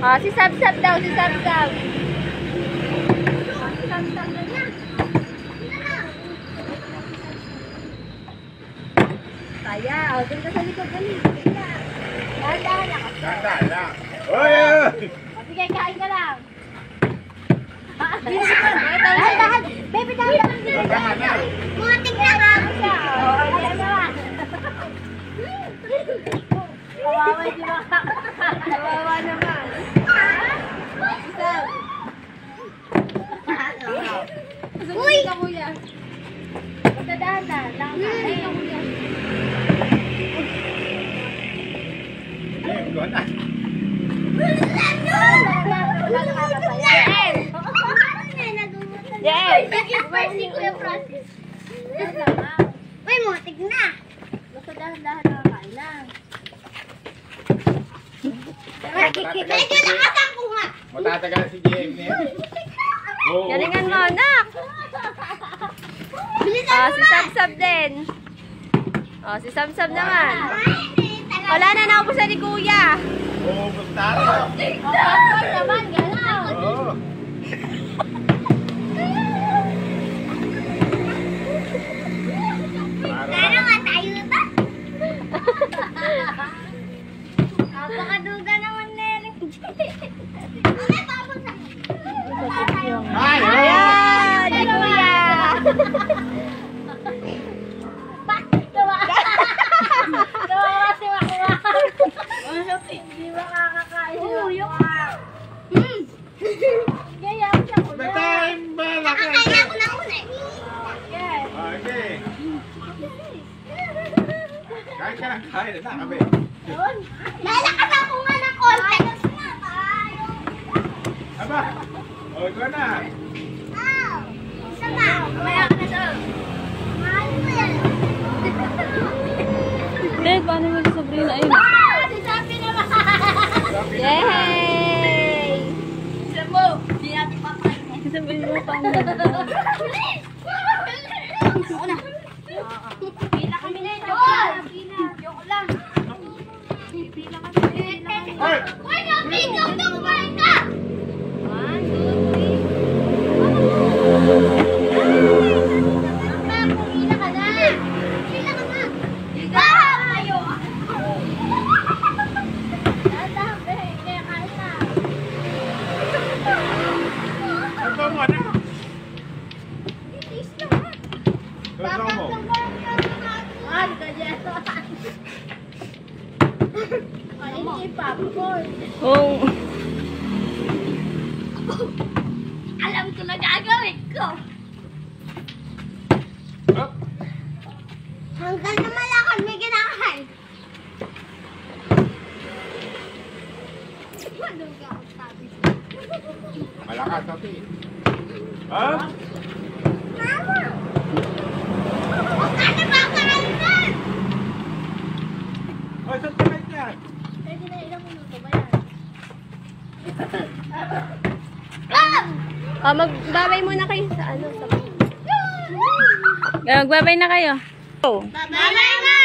Oh, si Sab-Sab daw, si Sab-Sab. Si Sab-Sab na niya. Kaya, o, dun ka sa likod ka niya. Dahan-dahan lang. Dahan-dahan lang. Oy! Sige, kain ka lang. Dahan-dahan. Baby, dahan-dahan. Mutik na nga ako siya. O, ayan naman. Kawawa di ba? Kawawa naman. Isang. Uy! Ka kuya. Basta dahan-dahan. Ay, ka kuya. Ay, go na. Yes! Nag-first Kuya Francis. Uy, mutik na. Basta dahan-dahan nakakain lang. Medyo nakasang ko nga. Matatagal si JM niya. Oo. Galingan mo, anak! Bilisan Si Sab-Sab din. Si Sab-Sab naman. Wala na, naubusan ni Kuya. Oo, basta rin. Popcorn naman, gano'n. Oo. Sana nga tayo ba? Napakaduga naman na rin. Ay! Ayan, ni Kuya. Kawawa si Wakwa. Hindi makakakain. Oo, yung... Kaya ako siya kuya. Batayin ba? Nakakaya ko na una eh. Yes. Okay. Kain ka lang. Kain na, kabe. Lalakas ako nga ng konti. Aba. O, go na. Isa pa. Maya ka na doon. Mahal mo yan. Dad, paano mo si Sabrina? Ayun. Si Sabi naman. Yay! Isa mo. Hindi natin papakain. Sabihin mo paano. Ako na. Pila kami na yun. Joke lang. Joke lang. Pila kami. Hoy! Uy, Gabi! Gabi! Kumain ka! 1, 2, 3. Pila ka na. Pila ka na. Ikaw! Ayo. Dahan-dahan, be. Kaya kain na. Ito mo na. Itis na ha. Ito mo. Ay, ganyan. Ay, hindi popcorn. Oh. Alam ko na gagawin ko. Up. Hanggang na malakad may ginakain. Maduga ako sabi. Malakas natin. Ha? Mama! Huwag ka na makakalitan! O, saan ka na yan? Pwede na ilang minuto ba yan? Magbabay muna kayo sa ano. Magbabay na kayo. Bye-bye!